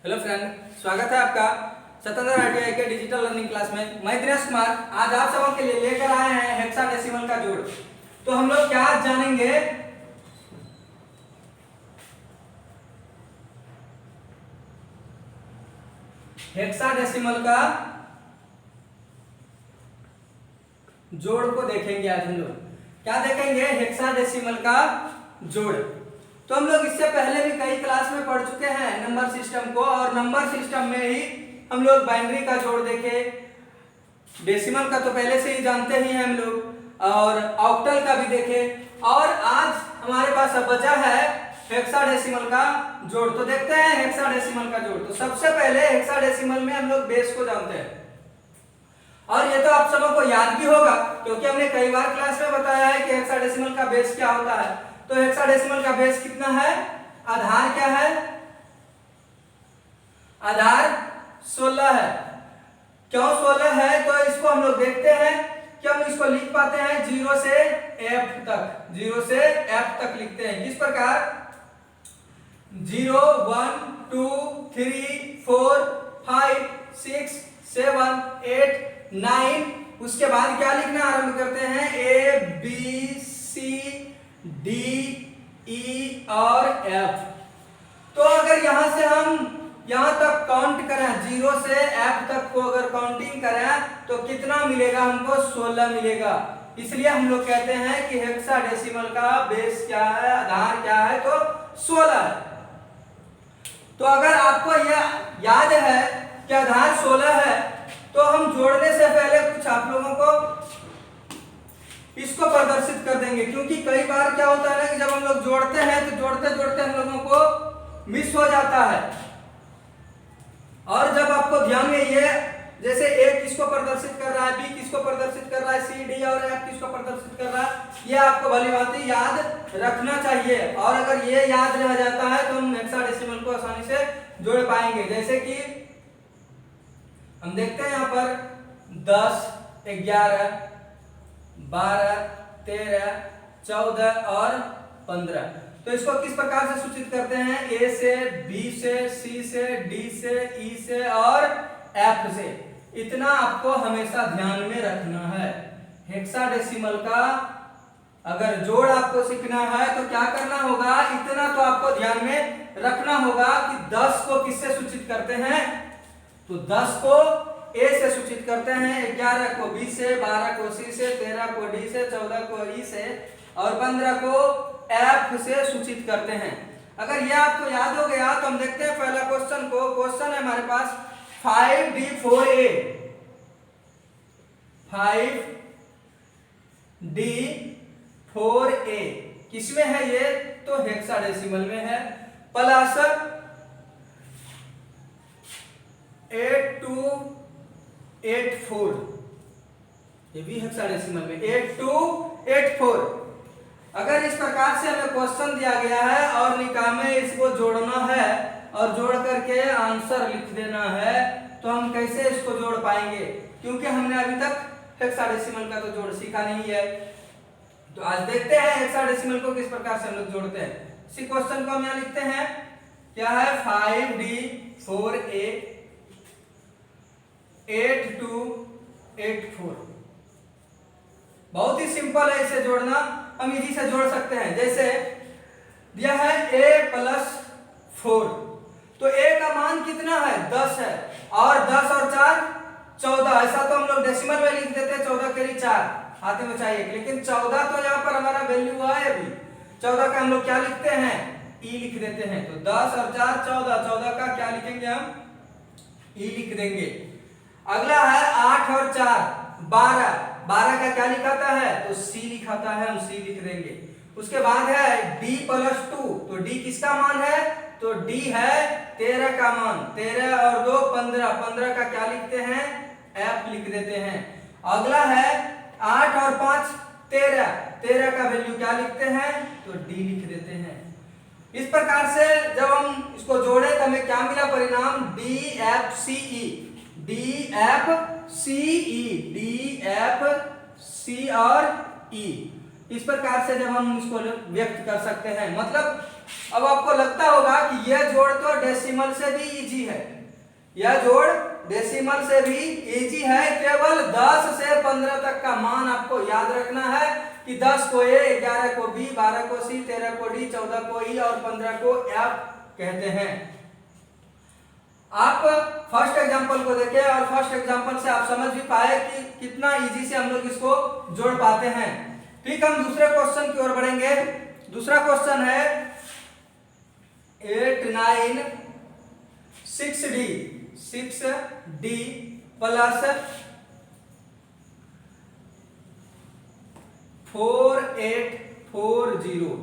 Hello friend, स्वागत है आपका स्वतंत्र आईटीआई के डिजिटल लर्निंग क्लास में। मैं दिनेश कुमार आज आप सबों के लिए लेकर आए हैं हेक्साडेसिमल का जोड़। तो हम लोग क्या जानेंगे, हेक्साडेसिमल का जोड़ को देखेंगे। आज हम लोग क्या देखेंगे, हेक्साडेसिमल का जोड़। तो हम लोग इससे पहले भी कई क्लास में पढ़ चुके हैं नंबर सिस्टम को, और नंबर सिस्टम में ही हम लोग बाइनरी का जोड़ देखे, डेसिमल का तो पहले से ही जानते ही हैं हम लोग, और ऑक्टल का भी देखे। और आज हमारे पास अब बचा है हेक्साडेसिमल का जोड़। तो देखते हैं हेक्साडेसिमल का जोड़। तो सबसे पहले हेक्साडेसिमल में हम लोग बेस को जानते हैं, और ये तो आप सबों को याद भी होगा क्योंकि हमने कई बार क्लास में बताया है कि हेक्साडेसिमल का बेस क्या होता है। तो हेक्साडेसिमल का बेस कितना है, आधार क्या है, आधार 16 है। क्यों 16 है, तो इसको हम लोग देखते हैं कि हम इसको लिख पाते हैं 0 से f तक, 0 से f तक लिखते हैं। किस प्रकार, 0 1 2 3 4 5 6 7 8 9। उसके बाद क्या लिखना आरंभ करते हैं, a b c d e और f। तो अगर यहां से हम यहां तक काउंट करें, 0 से f तक को अगर काउंटिंग करें तो कितना मिलेगा हमको, 16 मिलेगा। इसलिए हम लोग कहते हैं कि हेक्साडेसिमल का बेस क्या है, आधार क्या है, तो 16 है। तो अगर आपको यह याद है कि आधार 16 है, तो हम जोड़ने से पहले कुछ आप लोगों को इसको प्रदर्शित कर देंगे, क्योंकि कई बार क्या होता है ना कि जब हम लोग जोड़ते हैं तो जोड़ते जोड़ते हम लोगों को मिस हो जाता है। और जब आपको ध्यान में ये, जैसे A किसको प्रदर्शित कर रहा है, B किसको प्रदर्शित कर रहा है, C D और F किसको प्रदर्शित कर रहा है, ये आपको भलीभांति याद रखना चाहिए। और अगर ये याद रह जाता है तो हम हेक्साडेसिमल को आसानी से जोड़ पाएंगे। जैसे कि हम देखते हैं यहाँ पर 10 11 12 13 14 और 15। तो इसको किस प्रकार से सूचित करते हैं, A से, B से, C से, D से, E से और F से। इतना आपको हमेशा ध्यान में रखना है। हेक्साडेसिमल का अगर जोड़ आपको सीखना है तो क्या करना होगा, इतना तो आपको ध्यान में रखना होगा कि 10 को किससे सूचित करते हैं, तो 10 को A से सूचित करते हैं, 11 को B से, 12 को C से, 13 को D से, 14 को E से और 15 को F से सूचित करते हैं। अगर यह आपको याद हो गया तो हम देखते हैं पहला क्वेश्चन को। क्वेश्चन है हमारे पास 5D4A, 5D4A किसमें है ये, तो हेक्साडेसिमल में है। प्लस 8284, ये भी हेक्साडेसिमल में 8284। अगर इस प्रकार से हमें क्वेश्चन दिया गया है और निकाह में इसको जोड़ना है और जोड़ करके आंसर लिख देना है, तो हम कैसे इसको जोड़ पाएंगे, क्योंकि हमने अभी तक हेक्साडेसिमल का तो जोड़ सीखा नहीं है। तो आज देखते हैं हेक्साडेसिमल को किस प्रकार से हम लोग जोड़ते हैं। इसी क्वेश्चन को हम यहाँ लिखते हैं, क्या है, 5D4A 8284। बहुत ही सिंपल है इसे जोड़ना, हम इजी से जोड़ सकते हैं। जैसे दिया है A + 4, तो A का मान कितना है, 10 है, और 10 और 4 14। ऐसा तो हम लोग डेसिमल में लिख देते हैं, 14 के लिए 4 हाथ में चाहिए, लेकिन 14 तो यहाँ पर हमारा वैल्यू है अभी। 14 का हम लोग क्या लिखते हैं, E लिख देते हैं। तो 10 और 4 14, 14 का क्या लिखेंगे हम, E लिख देंगे। अगला है 8 और 4 12, 12 का क्या लिखाता है, तो C लिखाता है, हम C लिख देंगे। उसके बाद है D + 2, तो D किसका मान है, तो D है 13 का मान, 13 और 2 15, 15 का क्या लिखते हैं, F लिख देते हैं। अगला है 8 और 5 13, 13 का वैल्यू क्या लिखते हैं, तो D लिख देते हैं। इस प्रकार से जब हम इसको जोड़े तो हमें क्या मिला परिणाम, DFCE, DFCE, DFC और E। इस प्रकार से जब हम इसको व्यक्त कर सकते हैं, मतलब अब आपको लगता होगा कि यह जोड़ तो डेसिमल से भी इजी है, यह जोड़ डेसिमल से भी इजी है। केवल 10 से 15 तक का मान आपको याद रखना है कि 10 को ए, 11 को बी, 12 को सी, 13 को डी, 14 को ई और 15 को एफ कहते हैं। आप फर्स्ट एग्जांपल को देखें और फर्स्ट एग्जांपल से आप समझ भी पाए कि कितना इजी से हम लोग इसको जोड़ पाते हैं। ठीक, हम दूसरे क्वेश्चन की ओर बढ़ेंगे। दूसरा क्वेश्चन है 8 9 6d प्लस 4840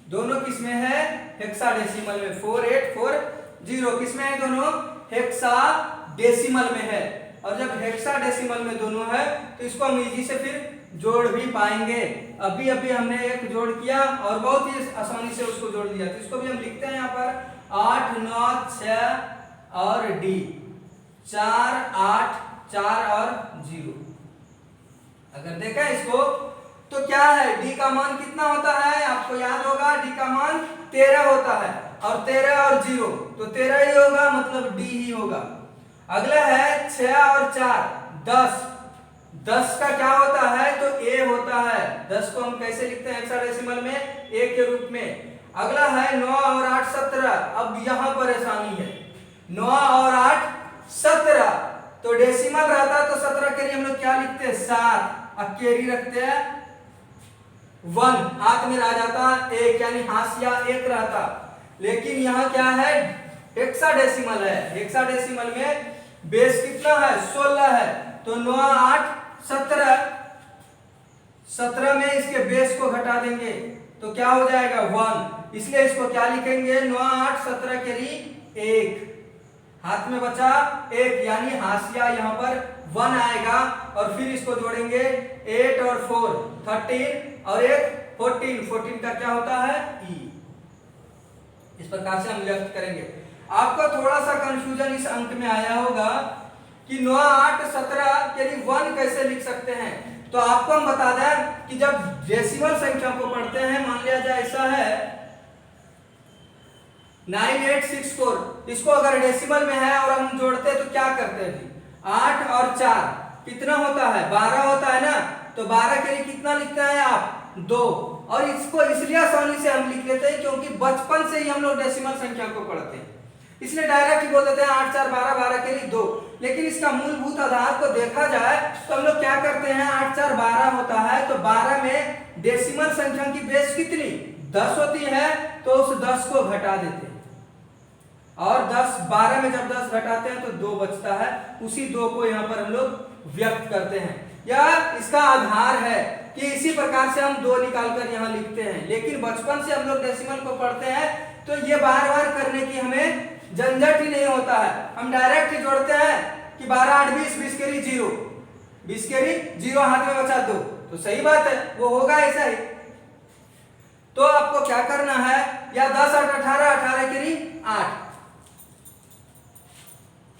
दोनों किसमें है? हेक्साडेसिमल में। 4840 किसमें है? दोनों हेक्साडेसिमल में है। और जब हेक्साडेसिमल में दोनों है तो इसको हम इजी से फिर जोड़ भी पाएंगे। अभी अभी हमने एक जोड़ किया और बहुत ही आसानी से उसको जोड़ दिया। तो इसको भी हम लिखते हैं यहाँ पर 8 9 6 और डी, 4 8 4 और 0। अगर देखा इसको तो क्या है, डी का मान कितना होता है? आपको याद होगा डी का मान 13 होता है और 13 और 0 तो 13 ही होगा, मतलब डी ही होगा। अगला है 6 और 4 10, 10 का क्या होता है? तो ए होता है। 10 को हम कैसे लिखते हैं हेक्साडेसिमल में? ए के रूप में। अगला है 9 और 8 17। अब यहां परेशानी है, 9 और 8 17 तो डेसिमल रहता तो 17 के लिए हम लोग क्या लिखते हैं? 7। अब कैरी रखते हैं 1, हाथ में रह जाता 1 यानी हाशिया 1 रहता। लेकिन यहाँ क्या है? हेक्साडेसिमल है। हेक्साडेसिमल में बेस कितना है? 16 है। तो 9 8 17, 17 में इसके बेस को घटा देंगे तो क्या हो जाएगा? 1। इसलिए इसको क्या लिखेंगे? 9 8 17 कैरी 1, हाथ में बचा 1 यानी हाशिया यहाँ पर 1 आएगा। और फिर इसको जोड़ेंगे 8 और 4 13 और 1 14। 14 का क्या होता है? ई। इस प्रकार से हम व्यक्त करेंगे। आपको थोड़ा सा कंफ्यूजन इस अंक में आया होगा कि 9 8 17 यानी 1 कैसे लिख सकते हैं। तो आपको हम बता दें कि जब डेसिमल संख्या को पढ़ते हैं, मान लिया जाए ऐसा है 9864, इसको अगर डेसिमल में है और हम जोड़ते हैं तो क्या करते हैं? 8 और 4 कितना होता है? 12 होता है ना। तो 12 के लिए कितना लिखते हैं आप? 2। और इसको इसलिए आसानी से हम लिख लेते हैं क्योंकि बचपन से ही हम लोग डेसिमल संख्या को पढ़ते हैं, इसलिए डायरेक्ट ही बोल देते हैं 8 4 12, 12 के लिए 2। लेकिन इसका मूलभूत आधार को देखा जाए तो हम लोग क्या करते हैं? 8 4 12 होता है तो 12 में डेसिमल संख्या की बेस कितनी? 10 होती है। तो उस 10 को घटा देते हैं और 10 12 में जब 10 घटाते हैं तो 2 बचता है। उसी 2 को यहाँ पर हम लोग व्यक्त करते हैं। यह इसका आधार है कि इसी प्रकार से हम 2 निकालकर यहाँ लिखते हैं। लेकिन बचपन से हम लोग डेसिमल को पढ़ते हैं तो ये बार बार करने की हमें झंझट ही नहीं होता है। हम डायरेक्ट ही जोड़ते हैं कि 12 8 20, 20 कैरी 0, 20 कैरी 0, हाथ में बचा 2। तो सही बात है, वो होगा ऐसा ही। तो आपको क्या करना है? या 10 8 18, 18 कैरी 8,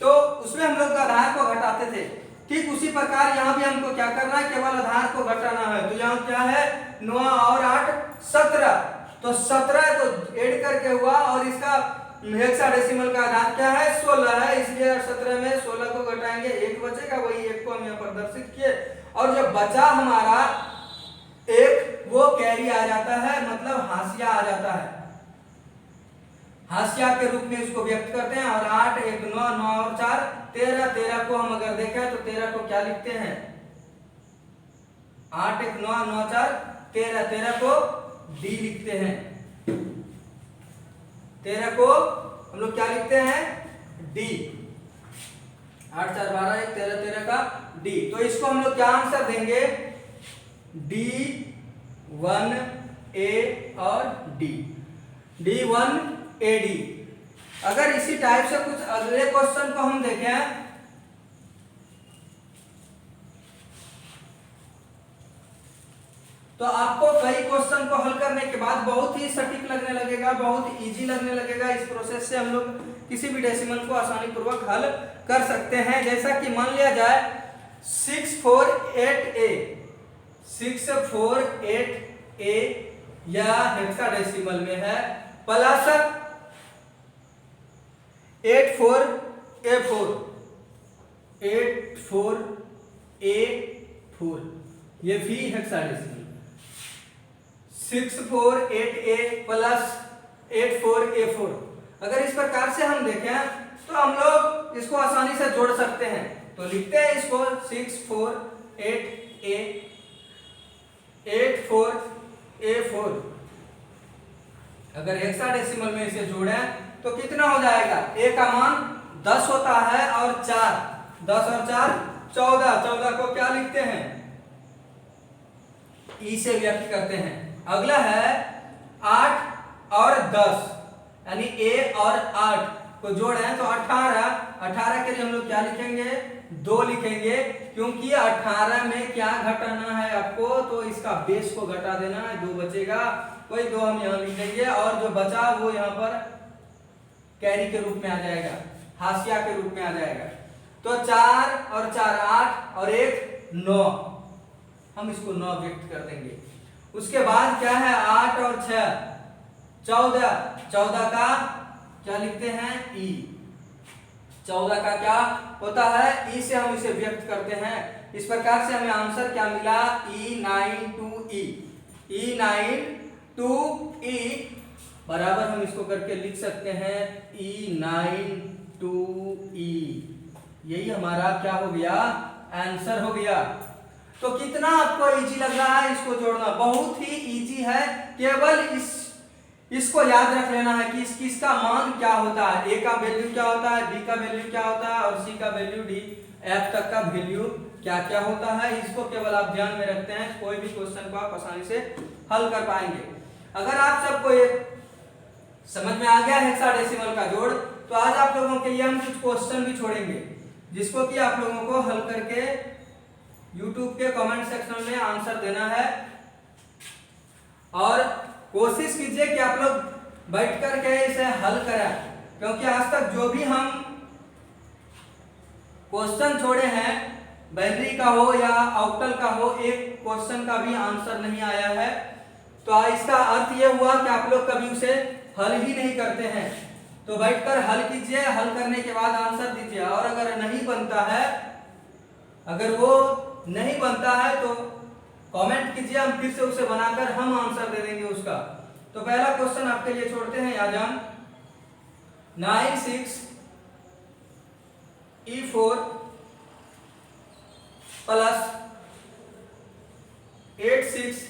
तो उसमें हम लोग आधार को घटाते थे। ठीक उसी प्रकार यहाँ भी हमको क्या करना है? केवल आधार को घटाना है। तो यहाँ क्या है? 9 और 8 17, तो 17 तो ऐड करके हुआ और इसका हेक्साडेसिमल का आधार क्या है? 16 है। इसलिए 17 में 16 को घटाएंगे, 1 बचेगा, वही 1 को हम यहाँ प्रदर्शित किए। और जब बचा हमारा 1 वो कैरी आ जाता है, मतलब हाशिया आ जाता है। हाशिया के रूप में इसको व्यक्त करते हैं। और 8 1 9, 9 और 4 13, 13 को हम अगर देखें तो 13 को क्या लिखते हैं? 8 1 9, 9 4 13, 13 को डी लिखते हैं। 13 को हम लोग क्या लिखते हैं? डी। 8 4 12 1 13, 13 का डी। तो इसको हम लोग क्या आंसर देंगे? D1 A और D, D1 AD। अगर इसी टाइप से कुछ अगले क्वेश्चन को हम देखें तो आपको कई क्वेश्चन को हल करने के बाद बहुत ही सटीक लगने लगेगा, बहुत इजी लगने लगेगा। इस प्रोसेस से हम लोग किसी भी डेसिमल को आसानी पूर्वक हल कर सकते हैं। जैसा कि मान लिया जाए 648A या हेक्साडेसिमल में है, प्लस 84A4 ये भी हेक्साडेसिमल, 6488A प्लस 84A4। अगर इस प्रकार से हम देखें तो हम लोग इसको आसानी से जोड़ सकते हैं। तो लिखते हैं इसको 6488A4। अगर हेक्साडेसिमल में इसे जोड़ें तो कितना हो जाएगा? ए का मान 10 होता है और 4, 10 और 4 14, 14 को क्या लिखते हैं? ई से व्यक्त करते हैं। अगला है 8 और 10, यानी ए और 8 को जोड़ें तो 18, 18 के लिए हम लोग क्या लिखेंगे? 2 लिखेंगे, क्योंकि 18 में क्या घटाना है आपको? तो इसका बेस को घटा देना है, 2 बचेगा, कोई 2 हम यहाँ लिख देंगे और जो बचा वो यहाँ पर कैरी के रूप में आ जाएगा, हाशिया के रूप में आ जाएगा। तो 4 और 4 8 और 1 9, हम इसको 9 व्यक्त कर देंगे। उसके बाद क्या है? 8 और 6 14, 14 का क्या लिखते हैं? ई। 14 का क्या होता है? ई से हम इसे व्यक्त करते हैं। इस प्रकार से हमें आंसर क्या मिला? E92E। E92E बराबर हम इसको करके लिख सकते हैं E92E। यही हमारा क्या हो गया? आंसर हो गया। तो कितना आपको इजी लग रहा है इसको जोड़ना? बहुत ही इजी है, केवल इसको याद रख लेना है कि किसका मान क्या होता है, ए का वैल्यू क्या होता है, बी का वैल्यू क्या होता है और सी का वैल्यू, डी एफ तक का वैल्यू क्या क्या होता है। इसको केवल आप ध्यान में रखते हैं, कोई भी क्वेश्चन को आप आसानी से हल कर पाएंगे। अगर आप सबको ये समझ में आ गया हेक्साडेसिमल का जोड़, तो आज आप लोगों के लिए हम कुछ क्वेश्चन भी छोड़ेंगे जिसको कि आप लोगों को हल करके YouTube के कमेंट सेक्शन में आंसर देना है। और कोशिश कीजिए कि आप लोग बैठ करके इसे हल करें, क्योंकि आज तक जो भी हम क्वेश्चन छोड़े हैं, बाइनरी का हो या ऑक्टल का हो, एक क्वेश्चन का भी आंसर नहीं आया है। तो इसका अर्थ यह हुआ कि आप लोग कभी उसे हल ही नहीं करते हैं। तो बैठकर हल कीजिए, हल करने के बाद आंसर दीजिए। और अगर नहीं बनता है, अगर वो नहीं बनता है तो कमेंट कीजिए, हम फिर से उसे बनाकर हम आंसर दे देंगे उसका। तो पहला क्वेश्चन आपके लिए छोड़ते हैं आज हम 96E4 प्लस 86D6।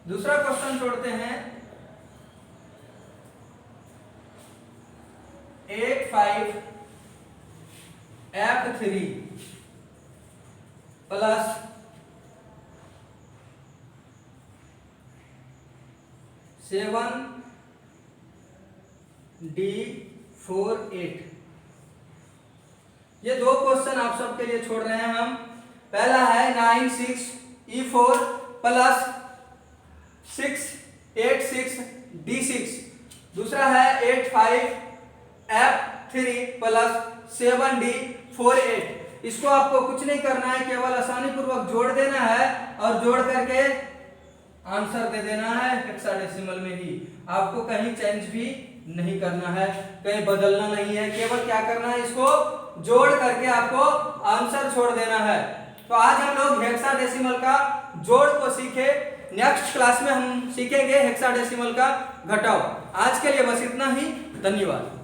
दूसरा क्वेश्चन छोड़ते हैं 85F3 प्लस 7D48। ये दो क्वेश्चन आप सबके लिए छोड़ रहे हैं हम। पहला है 96E4 प्लस 686D6। दूसरा है 85F3 प्लस 7D48। इसको आपको कुछ नहीं करना है, केवल आसानी पूर्वक जोड़ देना है और जोड़ करके आंसर दे देना है हेक्साडेसिमल में ही। आपको कहीं चेंज भी नहीं करना है, कहीं बदलना नहीं है, केवल क्या करना है, इसको जोड़ करके आपको आंसर छोड़ देना है। तो आज हम लोग हेक्साडेसिमल का जोड़ को सीखे। नेक्स्ट क्लास में हम सीखेंगे हेक्साडेसिमल का घटाव। आज के लिए बस इतना ही, धन्यवाद।